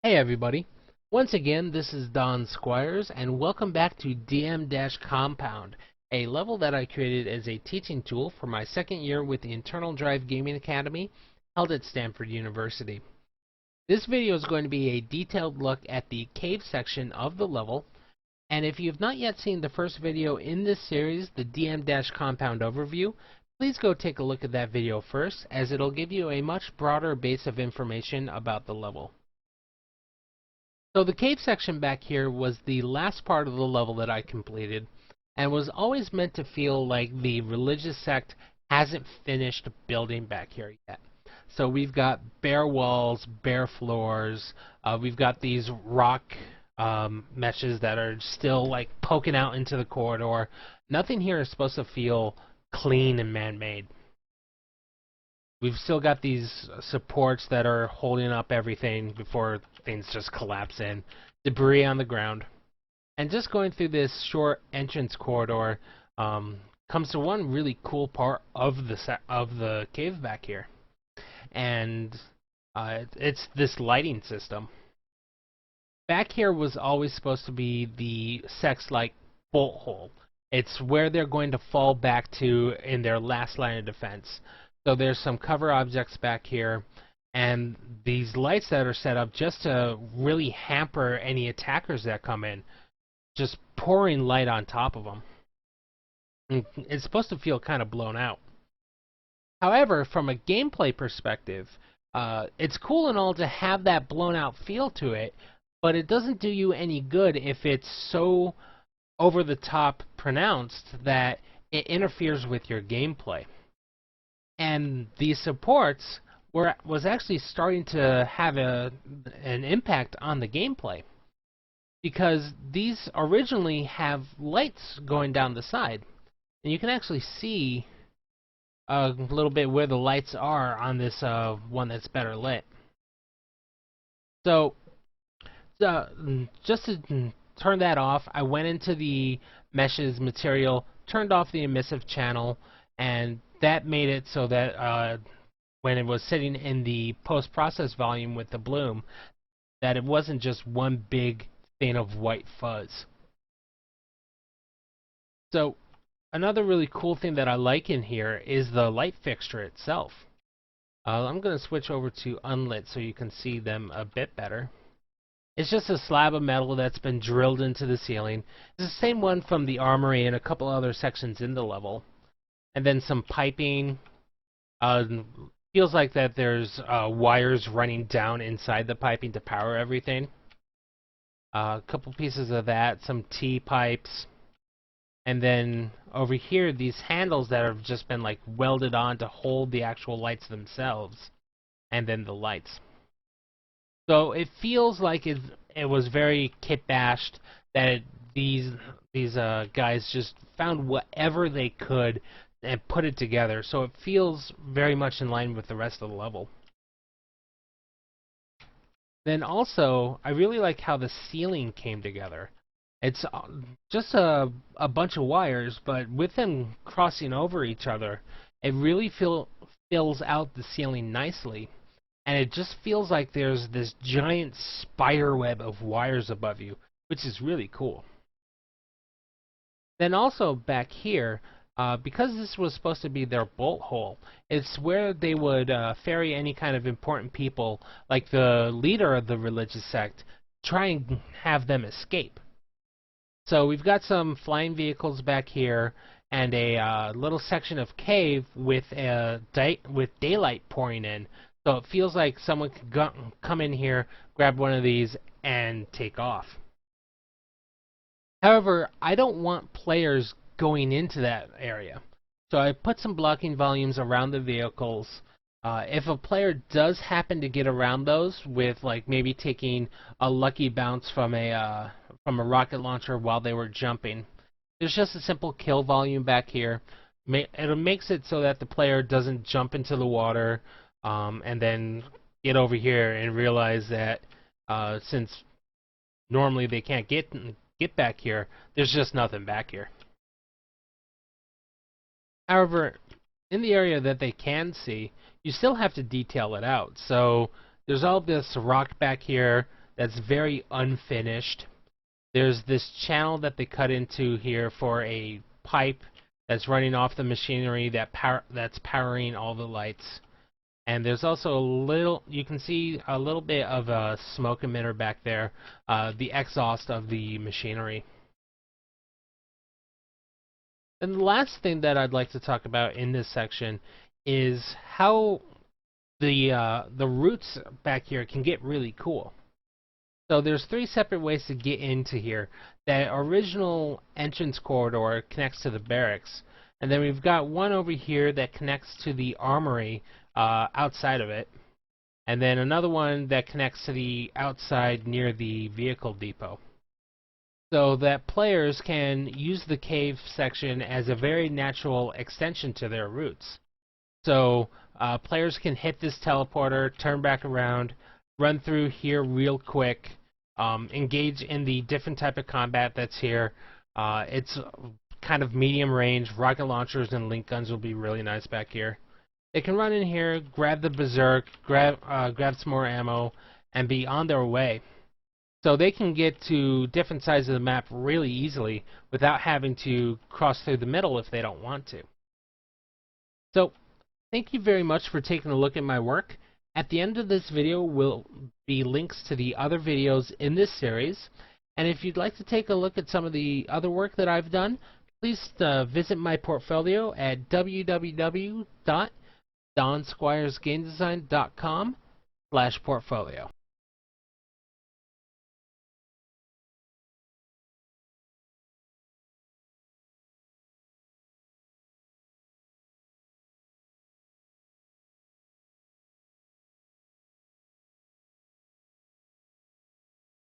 Hey everybody, once again this is Don Squires and welcome back to DM-Compound, a level that I created as a teaching tool for my second year with the Internal Drive Gaming Academy held at Stanford University. This video is going to be a detailed look at the cave section of the level, and if you have not yet seen the first video in this series, the DM-Compound overview, please go take a look at that video first, as it'll give you a much broader base of information about the level. So the cave section back here was the last part of the level that I completed, and was always meant to feel like the religious sect hasn't finished building back here yet. So we've got bare walls, bare floors, we've got these rock meshes that are still like poking out into the corridor. Nothing here is supposed to feel clean and man-made. We've still got these supports that are holding up everything before things just collapse in. Debris on the ground. And just going through this short entrance corridor comes to one really cool part of the cave back here. And it's this lighting system. Back here was always supposed to be the sect's bolt hole. It's where they're going to fall back to in their last line of defense. So there's some cover objects back here, and these lights that are set up just to really hamper any attackers that come in, just pouring light on top of them. And it's supposed to feel kind of blown out. However, from a gameplay perspective, it's cool and all to have that blown out feel to it, but it doesn't do you any good if it's so over the top pronounced that it interferes with your gameplay. And these supports was actually starting to have an impact on the gameplay, because these originally have lights going down the side, and you can actually see a little bit where the lights are on this one that's better lit. So just to turn that off, I went into the meshes material, turned off the emissive channel, and that made it so that when it was sitting in the post-process volume with the bloom, that it wasn't just one big thing of white fuzz. So another really cool thing that I like in here is the light fixture itself. I'm going to switch over to unlit so you can see them a bit better. It's just a slab of metal that's been drilled into the ceiling. It's the same one from the armory and a couple other sections in the level. And then some piping. Feels like that there's wires running down inside the piping to power everything. A couple pieces of that, some T-pipes. And then over here, these handles that have just been like welded on to hold the actual lights themselves. And then the lights. So it feels like it was very kit-bashed, that these guys just found whatever they could and put it together, so it feels very much in line with the rest of the level. Then also, I really like how the ceiling came together. It's just a bunch of wires, but with them crossing over each other, it really fills out the ceiling nicely. And it just feels like there's this giant spider web of wires above you, which is really cool. Then also back here, because this was supposed to be their bolt hole, it's where they would ferry any kind of important people, like the leader of the religious sect, try and have them escape. So we've got some flying vehicles back here, and a little section of cave with daylight pouring in. So it feels like someone could come in here, grab one of these, and take off. However, I don't want players going into that area. So I put some blocking volumes around the vehicles. If a player does happen to get around those with maybe taking a lucky bounce from a rocket launcher while they were jumping, there's just a simple kill volume back here. It makes it so that the player doesn't jump into the water and then get over here and realize that since normally they can't get back here, there's just nothing back here. However, in the area that they can see, you still have to detail it out. So there's all this rock back here. that's very unfinished. There's this channel that they cut into here for a pipe that's running off the machinery that's powering all the lights. And there's also you can see a little bit of a smoke emitter back there, the exhaust of the machinery. And the last thing that I'd like to talk about in this section is how the routes back here can get really cool. So there's 3 separate ways to get into here. The original entrance corridor connects to the barracks, and then we've got one over here that connects to the armory outside of it, and then another one that connects to the outside near the vehicle depot. So that players can use the cave section as a very natural extension to their routes. So players can hit this teleporter, turn back around, run through here real quick, engage in the different type of combat that's here. It's kind of medium range. Rocket launchers and link guns will be really nice back here. They can run in here, grab the berserk, grab some more ammo, and be on their way. So they can get to different sides of the map really easily without having to cross through the middle if they don't want to. So thank you very much for taking a look at my work. At the end of this video will be links to the other videos in this series. And if you'd like to take a look at some of the other work that I've done, please visit my portfolio at www.donsquiresgamedesign.com/portfolio.